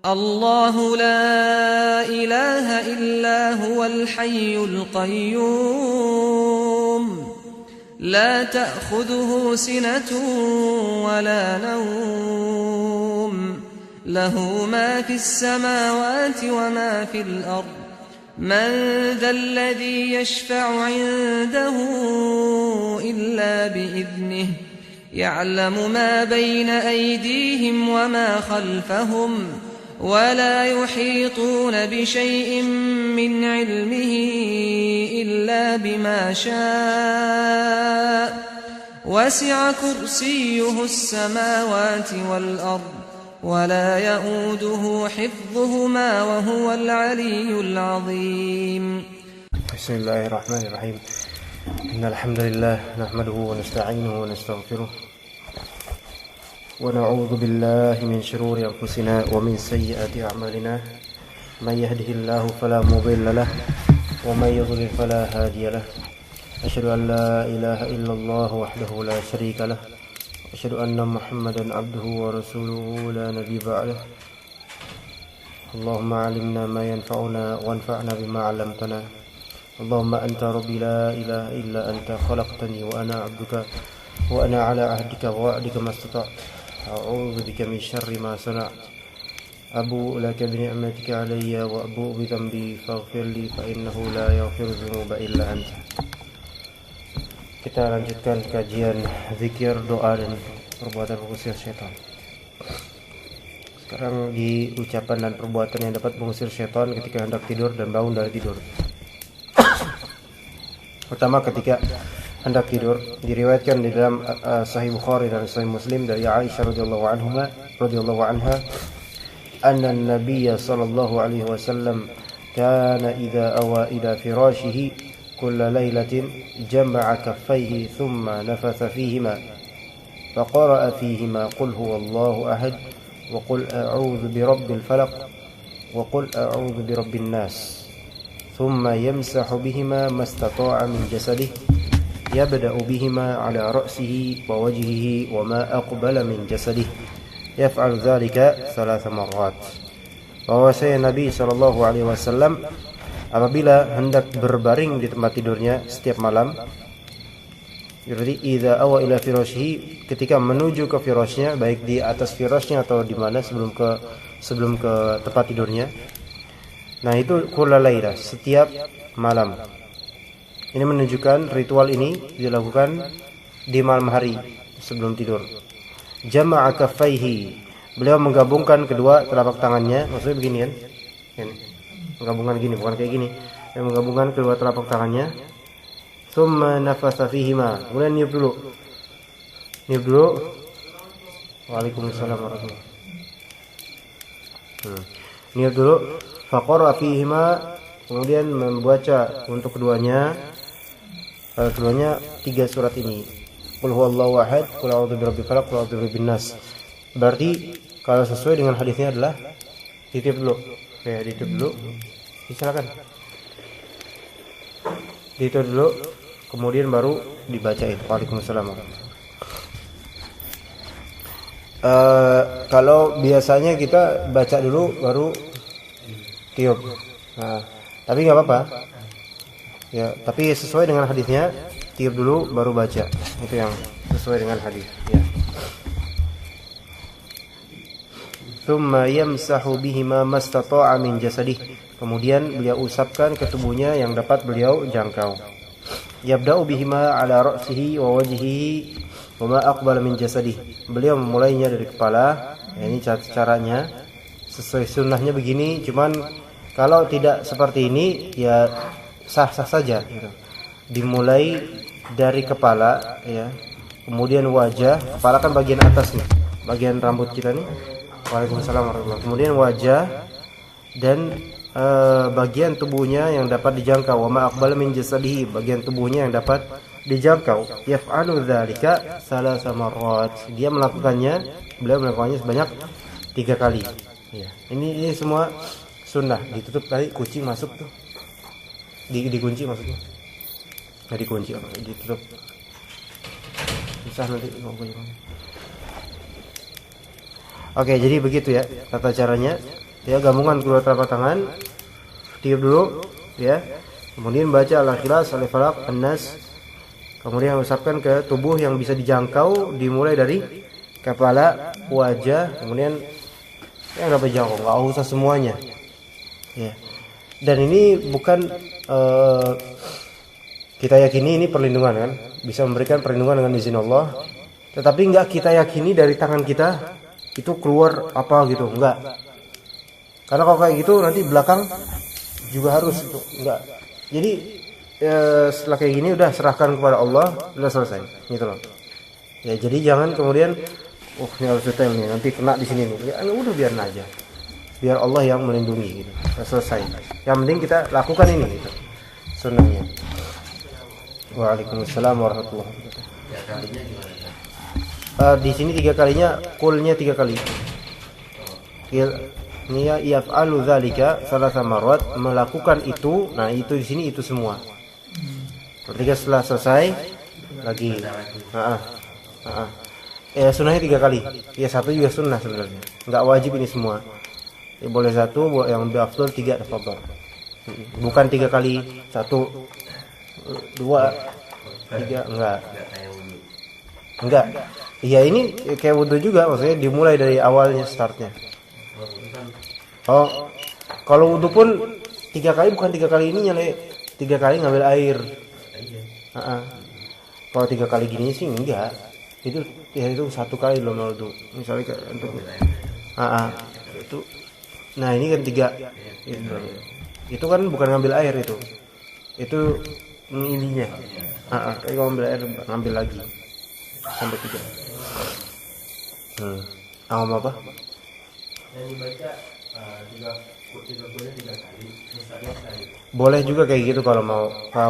الله لا إله إلا هو الحي القيوم لا تأخذه سنة ولا نوم له ما في السماوات وما في الأرض من ذا الذي يشفع عنده إلا بإذنه يعلم ما بين أيديهم وما خلفهم ولا يحيطون بشيء من علمه إلا بما شاء وسع كرسيه السماوات والأرض ولا يؤوده حفظهما وهو العلي العظيم. بسم الله الرحمن الرحيم. إن الحمد لله نحمده ونستعينه ونستغفره ونعوذ بالله من شرور أنفسنا ومن سيئات أعمالنا من يهده الله فلا مضل له ومن يضلل فلا هادي له أشهد أن لا إله إلا الله وحده لا شريك له أشهد أن محمدا عبده ورسوله لا نبي بعده اللهم علمنا ما ينفعنا وانفعنا بما علمتنا اللهم أنت ربي لا إله إلا أنت خلقتني وأنا عبدك وأنا على عهدك ووعدك ما استطعت أعوذ بك من شر ما صنعت أبوء لك بنعمتك علي وأبوء بذنبي فاغفر لي فإنه لا يغفر الذنوب إلا أنت. Kita lanjutkan kajian zikir, doa dan perbuatan pengusir syaitan. Sekarang di ucapan dan perbuatan yang dapat mengusir syaitan ketika hendak tidur dan bangun dari tidur. Pertama, ketika hendak tidur, diriwayatkan di dalam Sahih Bukhari dan Sahih Muslim dari Aisyah radhiyallahu anha, anna an-nabiy sallallahu alaihi wasallam kana idza awa ila firashihi kulla lailatin jama'a kaffayhi thumma nafatha fihima faqara'a fihima qul huwallahu ahad wa qul a'udzu birabbil falaq wa qul a'udzu birabbin nas thumma yamsahu bihima mastata'a min jasadihi يبدأ بهما على رأسه ووجهه وما أقبل من جسده يفعل ذلك 3 مرات. Bahwasanya Nabi SAW apabila hendak berbaring di tempat tidurnya setiap malam, jadi idza awa ila firashihi, ketika menuju ke firasnya, baik di atas firasnya atau di mana sebelum ke tempat tidurnya, nah itu kulla laila, setiap malam. Ini menunjukkan ritual ini dilakukan di malam hari sebelum tidur. Jama'a kaffaihi, beliau menggabungkan kedua telapak tangannya, maksudnya begini kan? Ini. Menggabungkan gini, bukan kayak gini. Yang menggabungkan kedua telapak tangannya. Tsumma nafasa fihima, kemudian niup dulu. Niup dulu. Waalaikumsalam warahmatullahi wabarakatuh. Niup dulu. Faqara fihima, kemudian membaca untuk keduanya 3 surat ini. Qul huwallahu ahad, qul a'udzu birabbil falaq, qul a'udzu birabbin nas. Berarti kalau sesuai dengan hadisnya adalah titip dulu. Oke, titip dulu. Silakan. Titip dulu, kemudian baru dibacain. Waalaikumsalam. Kalau biasanya kita baca dulu baru tiup. Nah, tapi nggak apa-apa. Ya, tapi sesuai dengan hadisnya, tiup dulu baru baca. Itu yang sesuai dengan hadis, ya. Tsumma yamsahu bihima mastata'a min jasadih. Kemudian beliau usapkan ke tubuhnya yang dapat beliau jangkau. Yabda'u bihima ala ra'sihi wa wajhihi wa ma aqbala min jasadih. Beliau memulainya dari kepala. Ya, ini caranya sesuai sunnahnya begini, cuman kalau tidak seperti ini ya sah-sah saja gitu. Dimulai dari kepala, ya. Kemudian wajah, kepala kan bagian atas nih, bagian rambut kita nih. Waalaikumsalam warahmatullahi wabarakatuh. Kemudian wajah dan bagian tubuhnya yang dapat dijangkau. Wa ma aqbala min jasadihi, bagian tubuhnya yang dapat dijangkau. Yaf'alu dzalika 3 marrat. Beliau melakukannya sebanyak 3 kali. Ya. Ini semua sunnah. Ditutup tadi, kucing masuk tuh. Dikunci maksudnya. Nggak dikunci, ditutup. Bisa nanti ngomong. Oke, jadi begitu ya tata caranya. Ya, gabungan kedua telapak tangan, tiup dulu, ya. Kemudian baca Al-Ikhlas, Al-Falaq, An-Nas. Kemudian usapkan ke tubuh yang bisa dijangkau, dimulai dari kepala, wajah, kemudian yang dapat jangkau, nggak usah semuanya. Ya. Dan ini bukan kita yakini ini perlindungan kan, bisa memberikan perlindungan dengan izin Allah. Tetapi nggak kita yakini dari tangan kita itu keluar apa gitu, enggak. Karena kalau kayak gitu nanti belakang juga harus itu, enggak. Jadi setelah kayak gini udah serahkan kepada Allah, udah selesai, gitu loh. Ya jadi jangan kemudian, ini harus detail nih, nanti kena di sini nih. Ya udah biarin aja, biar Allah yang melindungi, gitu. Udah selesai. Yang penting kita lakukan ini, gitu. Sunnahnya. Waalaikumsalam warahmatullahi wabarakatuh. Di sini 3 kalinya, kulnya 3 kali. Niya yaf'alu dzalika salasa marrat, melakukan itu. Nah, itu di sini itu semua. Ketika setelah selesai lagi. Sunnahnya 3 kali. Ya, 1 juga sunnah sebenarnya. Enggak wajib ini semua. Ya, boleh 1, yang lebih afdal 3 tafadhol. Bukan 3 kali 1 2 3, enggak. Iya, ini kayak wudu juga, maksudnya dimulai dari awalnya, startnya. Oh, kalau wudu pun 3 kali, bukan 3 kali ini nyale 3 kali ngambil air. Kalau 3 kali gini sih enggak. Itu 1 kali belum wudu. Misalnya untuk itu. Nah, ini kan 3. Itu kan bukan ngambil air itu. Itu ininya. Tapi kalau ngambil air ngambil lagi sampai 3. Apa? Yang dibaca 3 kali, boleh juga kayak gitu kalau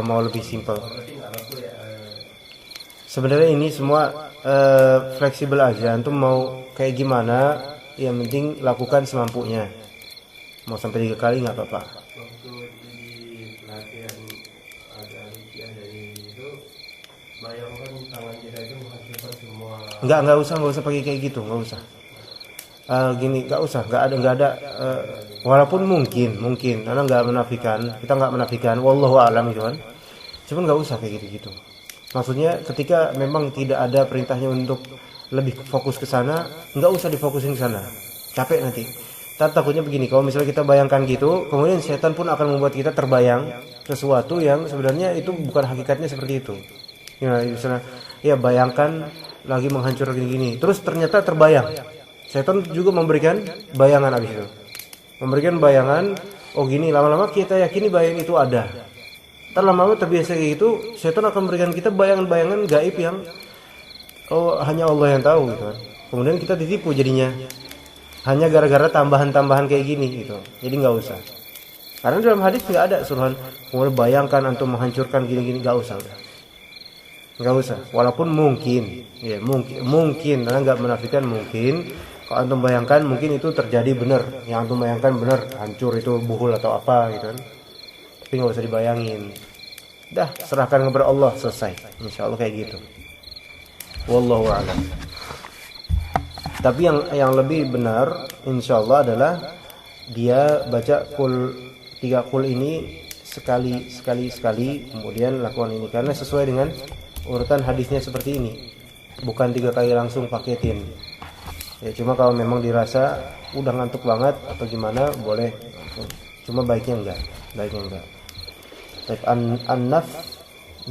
mau lebih simpel. Sebenarnya ini semua fleksibel aja. Antum mau kayak gimana, yang penting lakukan semampunya. Mau sampai 3 kali nggak apa-apa. Enggak usah pakai kayak gitu, enggak usah. Gini, enggak usah, enggak ada walaupun mungkin karena enggak menafikan, kita enggak menafikan, wallahu a'lam gitu kan. Cuman enggak usah kayak gitu-gitu. Maksudnya ketika memang tidak ada perintahnya untuk lebih fokus ke sana, enggak usah difokusin ke sana. Capek nanti. Takutnya begini, kalau misalnya kita bayangkan gitu, kemudian setan pun akan membuat kita terbayang sesuatu yang sebenarnya itu bukan hakikatnya seperti itu. Ya, misalnya, ya bayangkan lagi menghancurkan gini, terus ternyata terbayang. Setan juga memberikan bayangan abis itu. Memberikan bayangan, oh gini, lama-lama kita yakini bayangan itu ada. Lama-lama terbiasa kayak gitu, setan akan memberikan kita bayangan-bayangan gaib yang hanya Allah yang tahu gitu kan. Kemudian kita ditipu jadinya. Hanya gara-gara tambahan-tambahan kayak gini gitu. Jadi enggak usah. Karena dalam hadis enggak ada suruhan, kemudian bayangkan antum menghancurkan gini-gini, enggak usah udah. Enggak usah, walaupun mungkin, ya mungkin, karena enggak menafikan mungkin. Kalau antum bayangkan mungkin itu terjadi benar, yang antum bayangkan benar, hancur itu buhul atau apa gitu kan. Tapi enggak usah dibayangin. Dah, serahkan kepada Allah, selesai. Insyaallah kayak gitu. Wallahu a'lam. Tapi yang lebih benar insyaallah adalah dia baca 3 kul ini sekali, kemudian lakukan ini karena sesuai dengan urutan hadisnya seperti ini, bukan 3 kali langsung paketin. Ya cuma kalau memang dirasa udah ngantuk banget atau gimana boleh, cuma baiknya enggak. An-naf,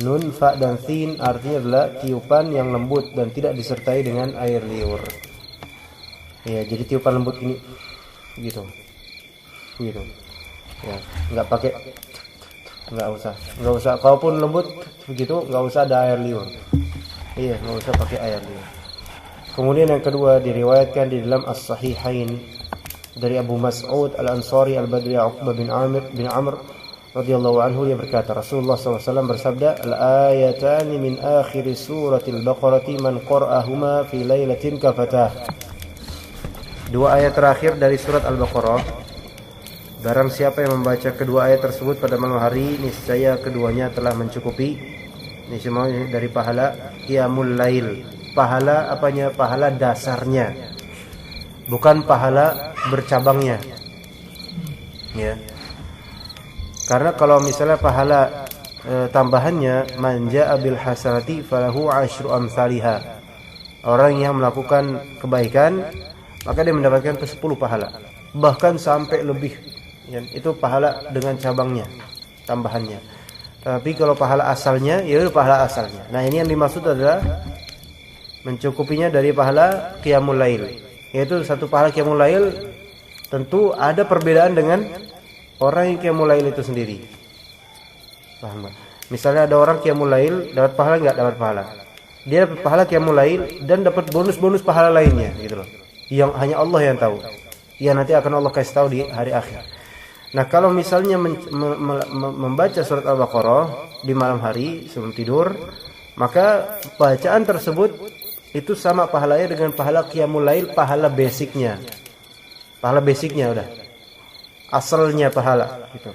nun, fa dan sin artinya adalah tiupan yang lembut dan tidak disertai dengan air liur. Ya jadi tiupan lembut ini gitu. Ya nggak pakai, nggak usah. Kalaupun lembut begitu nggak usah ada air liur. Iya, nggak usah pakai air liur. Kemudian yang kedua diriwayatkan di dalam As-Sahihain dari Abu Mas'ud Al-Ansari Al-Badri Uqbah bin Amr radhiyallahu anhu, dia berkata Rasulullah SAW bersabda, al-ayatani min akhir suratil Baqarah man qara'ahuma fi lailatin kafatah. 2 ayat terakhir dari surat Al-Baqarah, barang siapa yang membaca kedua ayat tersebut pada malam hari, niscaya keduanya telah mencukupi. Ini semua dari pahala qiyamul lail. Pahala apanya? Pahala dasarnya, bukan pahala bercabangnya. Ya. Karena kalau misalnya pahala tambahannya manja abil hasanati falahu asyru amsalihha. Orang yang melakukan kebaikan maka dia mendapatkan 10 pahala. Bahkan sampai lebih. Ya, itu pahala dengan cabangnya, tambahannya. Tapi kalau pahala asalnya, ya pahala asalnya. Nah, ini yang dimaksud adalah mencukupinya dari pahala qiyamul lail. Yaitu satu pahala qiyamul lail tentu ada perbedaan dengan orang yang qiyamul lail itu sendiri. Paham gak? Misalnya ada orang qiyamul lail dapat pahala enggak dapat pahala. Dia dapat pahala qiyamul lail dan dapat bonus-bonus pahala lainnya gitu loh. Yang hanya Allah yang tahu. Yang nanti akan Allah kasih tahu di hari akhir. Nah, kalau misalnya membaca surat Al-Baqarah di malam hari sebelum tidur, maka bacaan tersebut itu sama pahalanya dengan pahala qiyamul lail, pahala basicnya. Pahala basicnya udah. Asalnya pahala gitu.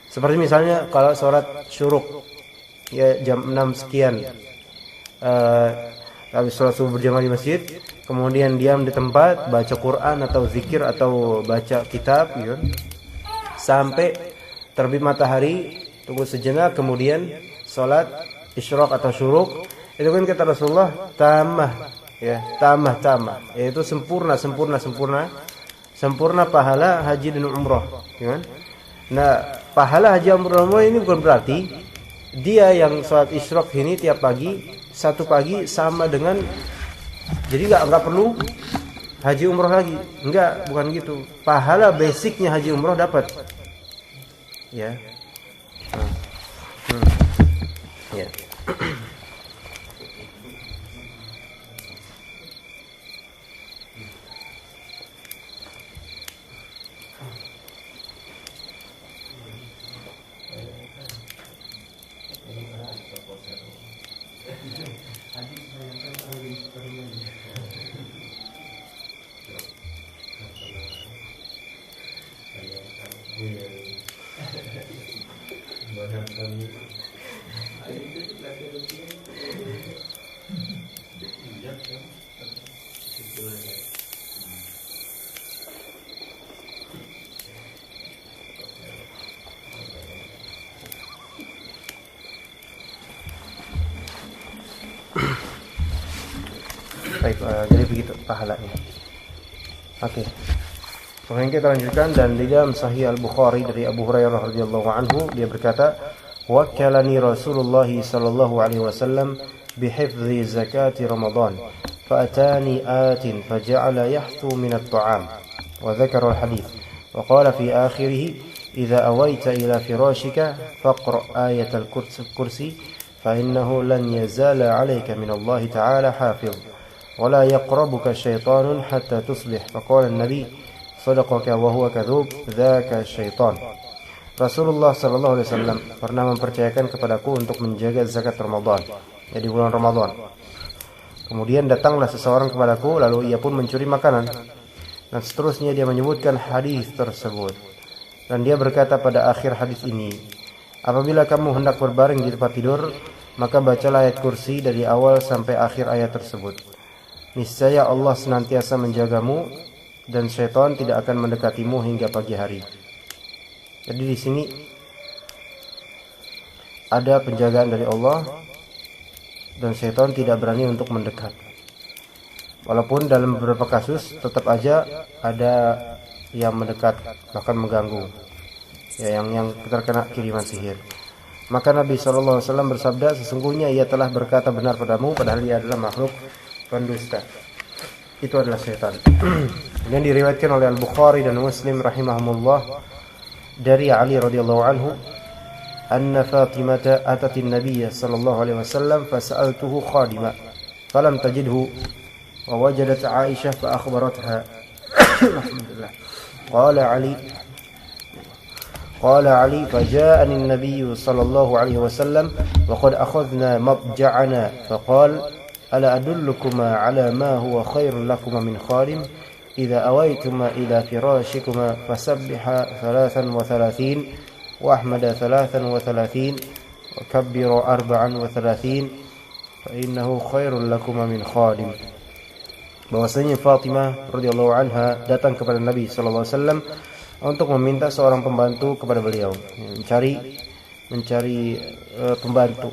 Seperti misalnya kalau surat syuruk ya jam 6 sekian. Habis sholat subuh berjamaah di masjid, kemudian diam di tempat baca Quran atau zikir atau baca kitab gitu. Sampai terbit matahari, tunggu sejenak, kemudian sholat isyraq atau syuruk. Itu kan kata Rasulullah tamah yaitu sempurna pahala haji dan umrah, kan? Nah, pahala haji umrah ini bukan berarti dia yang sholat isyraq ini tiap pagi, satu pagi sama dengan, jadi nggak perlu haji umrah lagi, bukan gitu. Pahala basicnya haji umrah dapat. Ya. Ya. Baik, jadi begitu pahalanya. Oke. Kemudian kita lanjutkan, dan di dalam Sahih Al-Bukhari dari Abu Hurairah radhiyallahu anhu dia berkata, "Wakkalani Rasulullah sallallahu alaihi wasallam bihifdzi zakati Ramadan, fa'atani atin faja'ala yahthu min at-ta'am." Wa dzakara al-hadits. Wa qala fi akhirih, "Idza awaita ila firashika faqra ayat al-kursi fa innahu lan yazala 'alayka min Allah ta'ala hafiz." ولا يقربك الشيطان حتى تصبح. فقال النبي صدقك وهو كذوب ذاك الشيطان. Rasulullah sallallahu alaihi wasallam pernah mempercayakan kepadaku untuk menjaga zakat Ramadan, di bulan Ramadan. Kemudian datanglah seseorang kepadaku, lalu ia pun mencuri makanan. Dan seterusnya dia menyebutkan hadis tersebut. Dan dia berkata pada akhir hadis ini, apabila kamu hendak berbaring di tempat tidur, maka bacalah ayat kursi dari awal sampai akhir ayat tersebut. Niscaya Allah senantiasa menjagamu dan syaitan tidak akan mendekatimu hingga pagi hari. Jadi di sini ada penjagaan dari Allah dan syaitan tidak berani untuk mendekat. Walaupun dalam beberapa kasus tetap aja ada yang mendekat bahkan mengganggu, ya, yang terkena kiriman sihir. Maka Nabi SAW bersabda, sesungguhnya ia telah berkata benar padamu, padahal ia adalah makhluk pendusta. Itu adalah syaitan. Yang diriwayatkan oleh Al-Bukhari dan Muslim rahimahumullah dari Ali radhiyallahu anhu, anna Fatimah atat an-nabiy sallallahu alaihi wasallam fasa'altuhu khadima falam tajidhu wa wajadat Aisyah fa akhbaratha. Alhamdulillah. قال علي فجاءني النبي صلى الله عليه وسلم وقد أخذنا مضجعنا فقال ألا أدلكما على ما هو خير لكما من خادم إذا أويتما إلى فراشكما فسبحا 33 وأحمد 33 وكبر 34 فإنه خير لكما من خادم. Bahwasanya Fatimah radhiyallahu anha datang kepada Nabi sallallahu alaihi wasallam untuk meminta seorang pembantu kepada beliau, mencari pembantu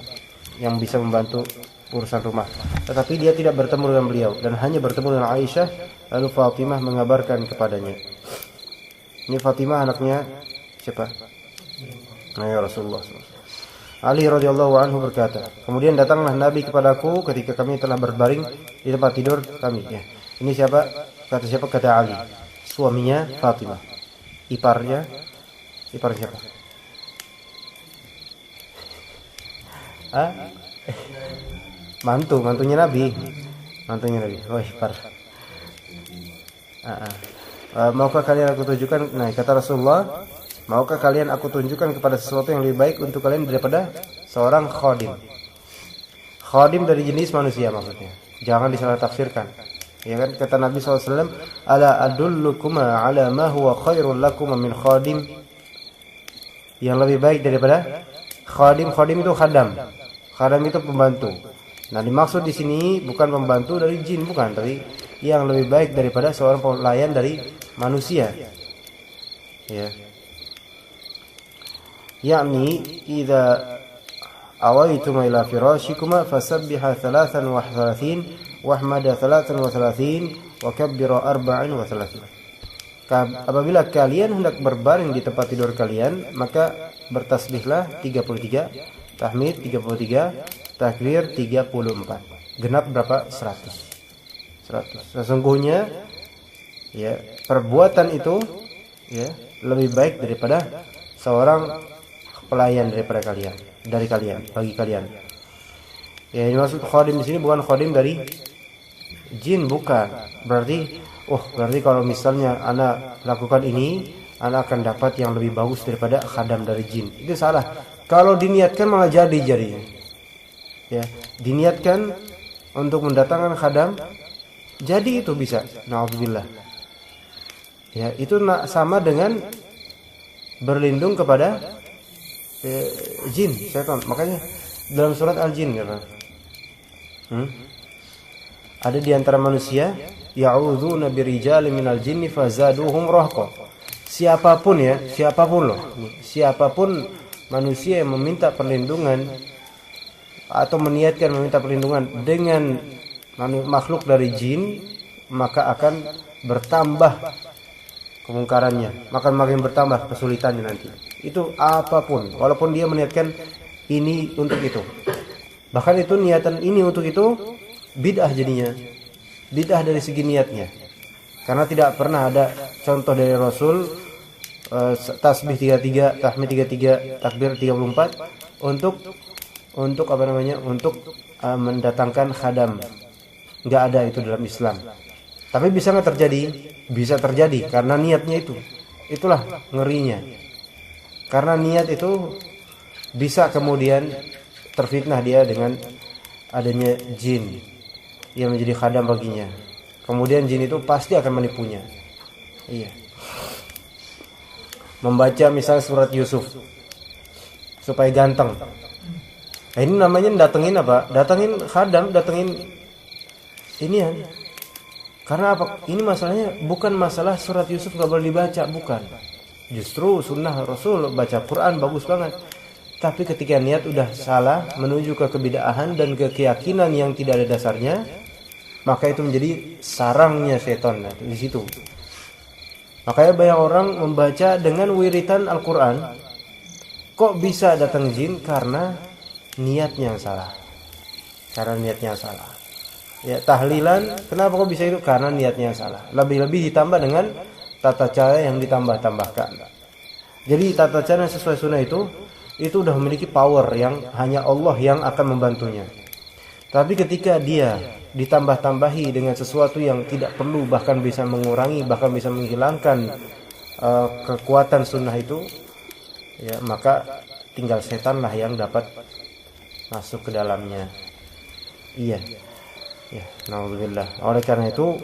yang bisa membantu urusan rumah. Tetapi dia tidak bertemu dengan beliau dan hanya bertemu dengan Aisyah. Lalu Fatimah mengabarkan kepadanya. Ini Fatimah anaknya siapa? Ya Rasulullah. Ali radhiyallahu anhu berkata, kemudian datanglah Nabi kepadaku ketika kami telah berbaring di tempat tidur kami. Ya. Ini siapa? Kata siapa? Kata Ali, suaminya Fatimah. Iparnya siapa? Mantunya Nabi. Oh, ipar. Maukah kalian aku tunjukkan? Nah, kata Rasulullah, maukah kalian aku tunjukkan kepada sesuatu yang lebih baik untuk kalian daripada seorang khadim? Khadim dari jenis manusia maksudnya. Jangan disalah tafsirkan. Ya kan, kata Nabi SAW, ala adullukuma ala ma huwa khairul lakum min khadim. Yang lebih baik daripada khadim. Khadim itu khadam. Khadam itu pembantu. Nah, dimaksud di sini bukan pembantu dari jin, bukan, tapi yang lebih baik daripada seorang pelayan dari manusia. Ya. Yakni idza awaitum ila firashikuma fasabbiha 33 wahmada 33 wa kabbira 34. Apabila kalian hendak berbaring di tempat tidur kalian, maka bertasbihlah 33, tahmid 33, takbir 34. Genap berapa? 100. Sesungguhnya ya, perbuatan itu ya lebih baik daripada seorang pelayan dari kalian, bagi kalian. Ya, ini maksud khadim di sini bukan khadim dari jin, bukan. Berarti kalau misalnya anak lakukan ini, anak akan dapat yang lebih bagus daripada khadam dari jin. Itu salah. Kalau diniatkan malah jadinya. Ya, diniatkan untuk mendatangkan khadam, jadi itu bisa. Na'udzubillah. Ya, itu sama dengan berlindung kepada jin, syaitan. Makanya dalam surat Al-Jin ya, ada di antara manusia ya'udzuna birijalin minal jinni fazaduhum rahqa. Siapapun manusia yang meminta perlindungan atau meniatkan meminta perlindungan dengan makhluk dari jin, maka akan bertambah kemungkarannya, maka makin bertambah kesulitannya nanti. Itu apapun, walaupun dia meniatkan ini untuk itu, bahkan itu niatan ini untuk itu, bid'ah jadinya. Bid'ah dari segi niatnya, karena tidak pernah ada contoh dari Rasul tasbih 33, tahmid 33, takbir 34 untuk mendatangkan khadam. Nggak ada itu dalam Islam. Tapi bisa nggak terjadi? Bisa terjadi karena niatnya itu. Itulah ngerinya. Karena niat itu bisa kemudian terfitnah dia dengan adanya jin yang menjadi khadam baginya. Kemudian jin itu pasti akan menipunya. Iya. Membaca misalnya surat Yusuf supaya ganteng. Nah, ini namanya datengin apa? Datengin khadam, datengin ini ya. Karena apa? Ini masalahnya bukan masalah surat Yusuf gak boleh dibaca, bukan. Justru sunnah Rasul baca Quran bagus banget. Tapi ketika niat udah salah, menuju ke kebid'ahan dan ke keyakinan yang tidak ada dasarnya, maka itu menjadi sarangnya setan. Nah, di situ. Makanya banyak orang membaca dengan wiritan Al-Quran. Kok bisa datang jin? Karena niatnya yang salah. Ya, tahlilan, kenapa kok bisa itu? Karena niatnya yang salah. Lebih-lebih ditambah dengan tata cara yang ditambah-tambahkan. Jadi tata cara sesuai sunnah itu udah memiliki power yang hanya Allah yang akan membantunya. Tapi ketika dia ditambah-tambahi dengan sesuatu yang tidak perlu, bahkan bisa mengurangi, bahkan bisa menghilangkan kekuatan sunnah itu, ya maka tinggal setanlah yang dapat masuk ke dalamnya. Iya. Ya, naudzubillah. Oleh karena itu,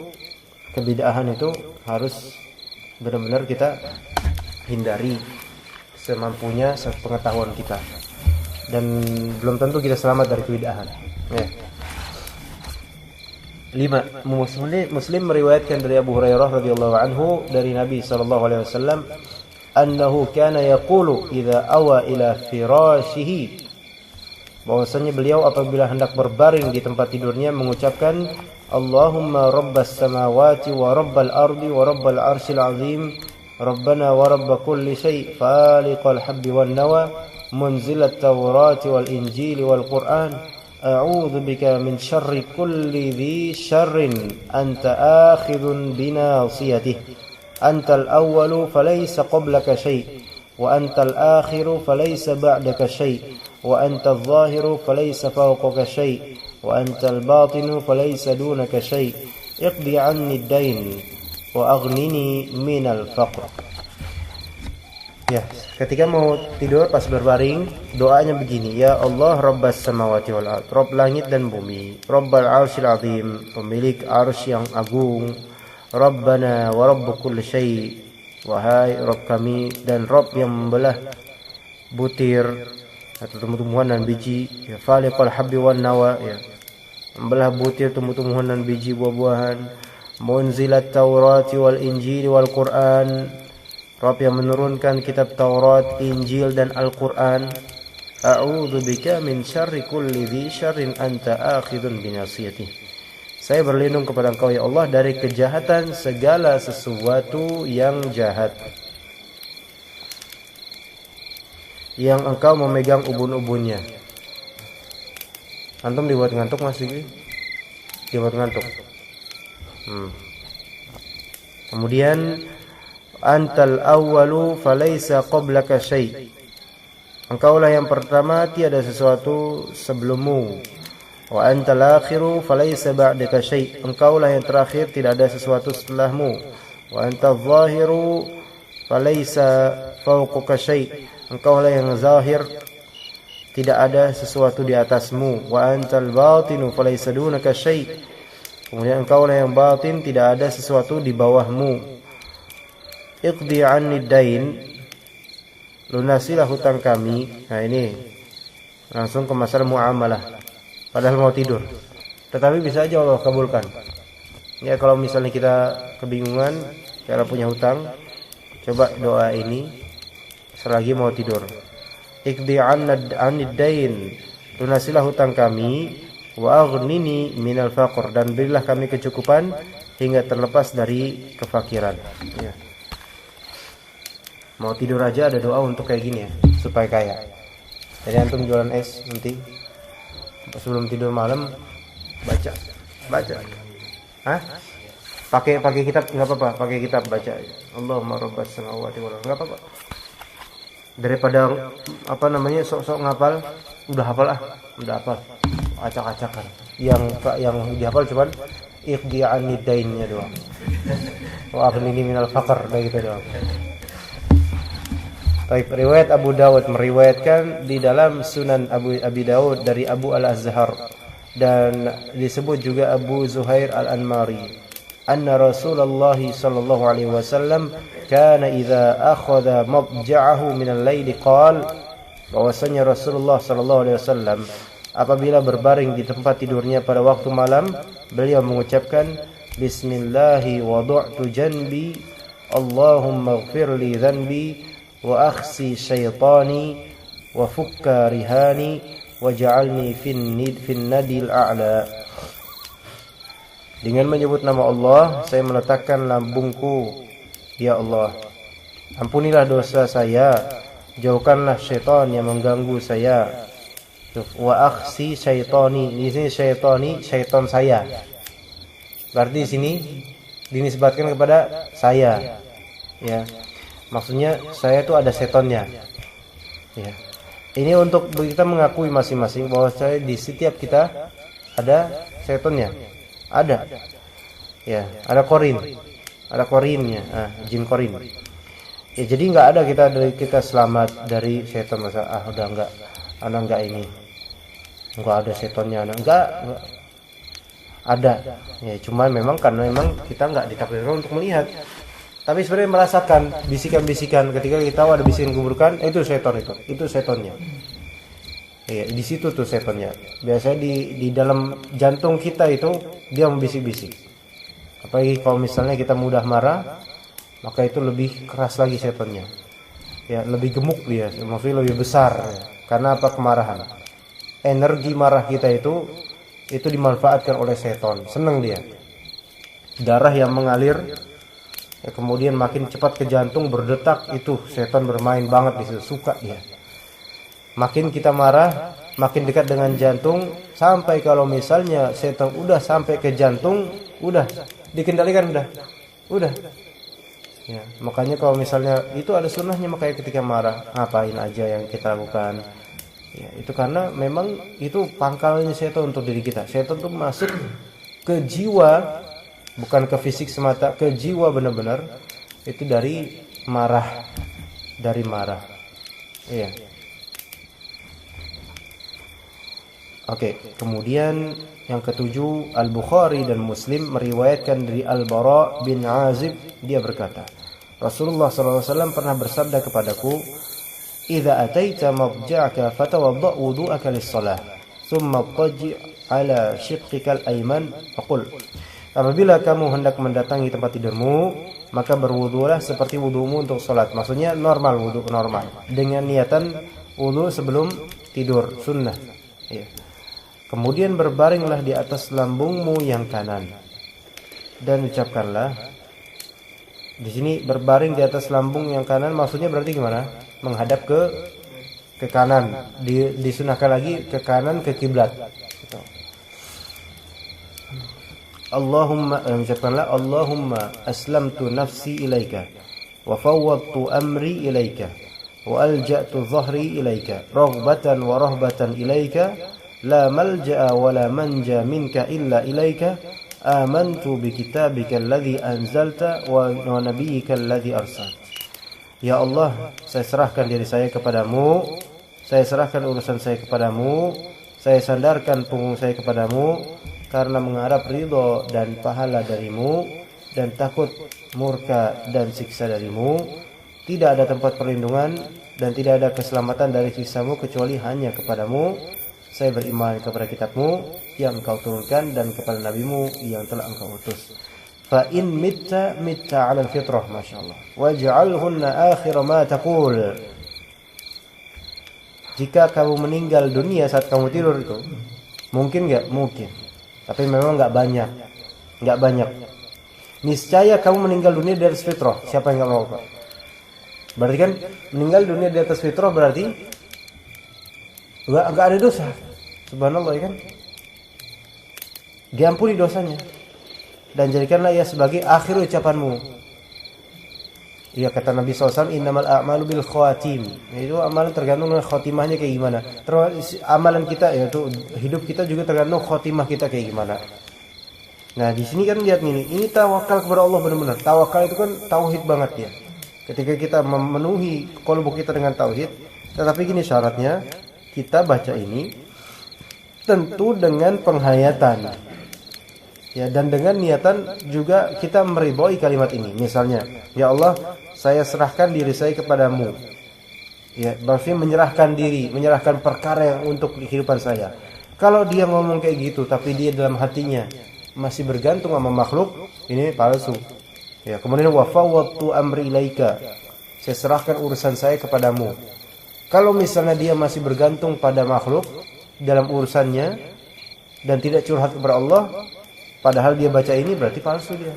kebid'ahan itu harus benar-benar kita hindari semampunya, sepengetahuan kita. Dan belum tentu kita selamat dari kebid'ahan. Ya. 5. Muslim meriwayatkan dari Abu Hurairah radhiyallahu anhu dari Nabi sallallahu alaihi wasallam annahu kana yaqulu idza awa ila firashihi, bahwasanya beliau apabila hendak berbaring di tempat tidurnya mengucapkan Allahumma rabbas samawati wa rabbal ardi wa rabbal arsyil azim rabbana wa rabb kulli syai' faliqal habbi wan nawa munzilat tawrati wal injili wal qur'an a'udzu bika min syarri kulli dhi syarrin anta akhidhun binasiyatihi antal awwalu falaysa qablaka syai' wa antal akhiru falaysa ba'daka syai' wa antal zahiru falaysa fawqaka syai' wa antal batinu falaysa dunaka syai' iqdi 'anni ad-dain wa aghnini minal faqr. Ya, ketika mau tidur pas berbaring, doanya begini, ya Allah Rabbas samawati wal ard, Rabb langit dan bumi, Rabbal arsyil azim, pemilik arsy yang agung, Rabbana wa rabb kulli syai', wahai Rabb kami dan Rabb yang membelah butir atau tumbuh-tumbuhan dan biji, ya faliqal habbi wan nawa, ya membelah butir tumbuh-tumbuhan dan biji buah-buahan, munzilat taurati wal injili wal qur'an, Rabb yang menurunkan kitab Taurat, Injil dan Al-Qur'an, a'udzu bika min syarri kulli dhi syarrin anta akhidun binasiyatihi, saya berlindung kepada Engkau ya Allah dari kejahatan segala sesuatu yang jahat, yang Engkau memegang ubun-ubunnya. Antum dibuat ngantuk masih? Dibuat ngantuk. Kemudian antal awwalu falaysa qablaka syai', Engkaulah yang pertama, tiada sesuatu sebelummu. Wa antal akhiru falaysa ba'daka syai', Engkaulah yang terakhir, tidak ada sesuatu setelahmu. Wa antal zahiru falaysa fawqaka syai', Engkaulah yang zahir, tidak ada sesuatu di atasmu. Wa antal batinu falaysa dunaka syai', kemudian Engkaulah yang batin, tidak ada sesuatu di bawahmu. Iqdi 'anni dain, lunasilah hutang kami. Nah ini langsung ke masalah muamalah, padahal mau tidur, tetapi bisa aja Allah kabulkan. Ya kalau misalnya kita kebingungan cara punya hutang, coba doa ini selagi mau tidur. Iqdi 'anni dain, lunasilah hutang kami, wa aghnini minal faqr, dan berilah kami kecukupan hingga terlepas dari kefakiran. Ya. Mau tidur aja ada doa untuk kayak gini ya, supaya kaya. Jadi antum jualan es nanti sebelum tidur malam baca. Hah? Pakai kitab enggak apa-apa, pakai kitab baca. Allahumma rabbas samawati wal ardh, enggak apa-apa. Daripada sok-sok ngapal, udah hafal. Acak-acakan. Yang dihafal cuman iqdi 'anni dainnya doang. Wa aghnini minal faqr, kayak gitu doang. Baik, riwayat Abu Dawud meriwayatkan di dalam Sunan Abi Dawud dari Abu Al-Azhar, dan disebut juga Abu Zuhair Al-Anmari, anna Rasulullah sallallahu alaihi wasallam kana idza akhadha mabja'ahu min al-lail qala, bahwasanya Rasulullah sallallahu alaihi wasallam apabila berbaring di tempat tidurnya pada waktu malam, beliau mengucapkan bismillahi wada'tu janbi Allahumma ighfirli dhanbi wa akhsi syaitani wa fukka rihani waj'alni fin nadil a'la. Dengan menyebut nama Allah, saya meletakkan lambungku, ya Allah, ampunilah dosa saya, jauhkanlah syaitan yang mengganggu saya. Wa akhsi syaitani, di sini syaitani, syaitan saya, berarti di sini dinisbatkan kepada saya, ya. Maksudnya saya itu ada setonnya. Ya. Ini untuk kita mengakui masing-masing bahwa saya di setiap kita ada setonnya. Ada. Ya, ada korinnya. Jin korin. Ya, jadi enggak ada kita selamat dari seton, masa udah enggak ini. Enggak ada setonnya, enggak. Ada. Ya, cuman memang karena kita enggak ditakdirkan untuk melihat. Tapi sebenarnya merasakan bisikan-bisikan ketika kita tahu ada bisikan keburukan, itu setan itu setonnya. Ya, di situ tuh setannya. Biasanya di dalam jantung kita itu dia membisik-bisik. Apalagi kalau misalnya kita mudah marah, maka itu lebih keras lagi setannya. Ya, lebih gemuk dia, maksudnya lebih besar. Ya. Karena apa? Kemarahan. Energi marah kita itu dimanfaatkan oleh setan. Senang dia. Darah yang mengalir, ya, kemudian makin cepat ke jantung berdetak, itu setan bermain banget di situ, suka dia. Makin kita marah, makin dekat dengan jantung, sampai kalau misalnya setan udah sampai ke jantung, udah dikendalikan, udah. Ya, makanya kalau misalnya itu ada sunnahnya, makanya ketika marah ngapain aja yang kita lakukan. Ya, itu karena memang itu pangkalnya setan untuk diri kita. Setan tuh masuk ke jiwa, bukan ke fisik semata, ke jiwa benar-benar. Itu dari marah. Iya. Oke, kemudian yang ketujuh, Al-Bukhari dan Muslim meriwayatkan dari Al-Bara bin Azib, dia berkata, Rasulullah SAW pernah bersabda kepadaku, "Idza ataita mabja'aka fatawadda' wudu'aka lis-shalah, thumma taji' ala shiqqikal ayman faqul." Apabila kamu hendak mendatangi tempat tidurmu, maka berwudulah seperti wudumu untuk salat. Maksudnya normal, wudu normal, dengan niatan wudu sebelum tidur, sunnah. Ya. Kemudian berbaringlah di atas lambungmu yang kanan dan ucapkanlah. Di sini berbaring di atas lambung yang kanan maksudnya berarti gimana? Menghadap ke kanan. Disunahkan lagi ke kanan, ke kiblat. Gitu. Ucapkanlah Allahumma aslamtu nafsi ilaika wa fawwadtu amri ilaika wa alja'tu dhahri ilaika raghbatan wa rahbatan ilaika la malja'a wa la manja minka illa ilaika amantu bi kitabika alladhi anzalta wa nabiyyika alladhi arsalt. Ya Allah, saya serahkan diri saya kepadamu, saya serahkan urusan saya kepadamu, saya sandarkan punggung saya kepadamu karena mengharap ridho dan pahala darimu dan takut murka dan siksa darimu. Tidak ada tempat perlindungan dan tidak ada keselamatan dari siksamu kecuali hanya kepadamu. Saya beriman kepada kitabmu yang engkau turunkan dan kepada nabimu yang telah engkau utus. Fa in mitta 'ala al-fitrah, masyaallah. Waj'alhunna akhir ma taqul. Jika kamu meninggal dunia saat kamu tidur itu, mungkin enggak? Mungkin. Tapi memang enggak banyak. Niscaya kamu meninggal dunia di atas fitrah. Siapa yang enggak mau, Pak? Berarti kan meninggal dunia di atas fitrah berarti enggak ada dosa. Subhanallah, ya kan? Diampuni dosanya. Dan jadikanlah ia sebagai akhir ucapanmu. Ya, kata Nabi SAW, innamal a'malu bil khawatim. Itu amalan tergantung dengan khotimahnya kayak gimana. Amalan kita, yaitu hidup kita juga tergantung khotimah kita kayak gimana. Nah, di sini kan lihat ini tawakal kepada Allah benar-benar. Tawakal itu kan tauhid banget ya. Ketika kita memenuhi qalbu kita dengan tauhid, tetapi gini syaratnya, kita baca ini tentu dengan penghayatan. Ya, dan dengan niatan juga kita meridhoi kalimat ini. Misalnya, ya Allah, saya serahkan diri saya kepadamu. Ya, berarti menyerahkan diri, menyerahkan perkara yang untuk kehidupan saya. Kalau dia ngomong kayak gitu tapi dia dalam hatinya masih bergantung sama makhluk, ini palsu. Ya, kemudian wa fawwadtu amri ilaika. Saya serahkan urusan saya kepadamu. Kalau misalnya dia masih bergantung pada makhluk dalam urusannya dan tidak curhat kepada Allah, padahal dia baca ini, berarti palsu dia.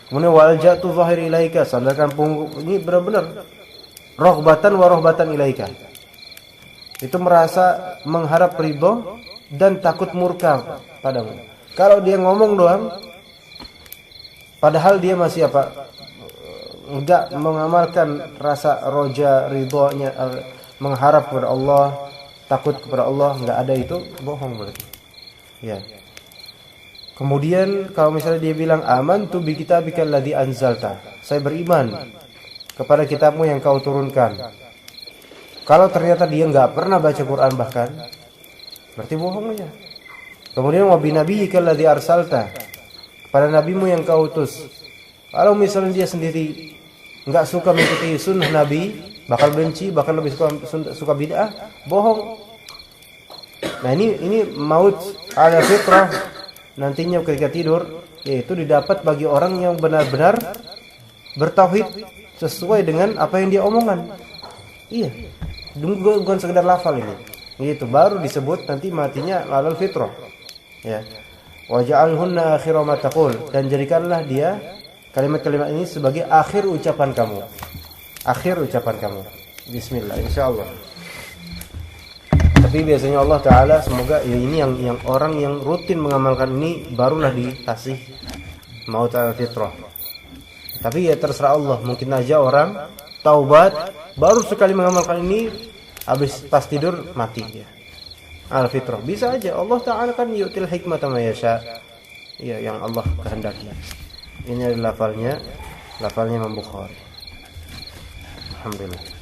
Kemudian walja'tu dhahri ilaika, sandarkan punggung, ini benar-benar raghbatan wa rahbatan ilaika. Itu merasa mengharap ridho dan takut murka padamu. Kalau dia ngomong doang, padahal dia masih enggak mengamalkan rasa roja, ridhonya, mengharap kepada Allah, takut kepada Allah, enggak ada, itu bohong berarti. Ya. Kemudian kalau misalnya dia bilang amantu bi kitabika alladzi anzalta, saya beriman kepada kitabmu yang kau turunkan. Kalau ternyata dia enggak pernah baca Quran bahkan, berarti bohong aja. Kemudian wa bi nabiyyika alladzi arsalta, kepada nabimu yang kau utus. Kalau misalnya dia sendiri enggak suka mengikuti sunnah Nabi, bakal benci, bakal lebih suka bid'ah, bohong. Nah, ini maut ala fitrah nantinya ketika tidur, yaitu didapat bagi orang yang benar-benar bertauhid sesuai dengan apa yang dia omongkan. Iya. Bukan sekedar lafal ini. Itu baru disebut nanti matinya alal fitrah. Ya. Waj'alhunna akhira ma taqul, dan jadikanlah dia kalimat-kalimat ini sebagai akhir ucapan kamu. Akhir ucapan kamu. Bismillah, insyaallah. Tapi biasanya Allah Ta'ala semoga ya ini yang orang yang rutin mengamalkan ini barulah dikasih maut al fitrah. Tapi ya terserah Allah, mungkin aja orang taubat baru sekali mengamalkan ini, habis pas tidur mati dia. Al fitrah bisa aja. Allah Ta'ala kan yu'til hikmata ma yasha. Ya, yang Allah kehendaki. Ini adalah lafalnya Imam Bukhari. Alhamdulillah.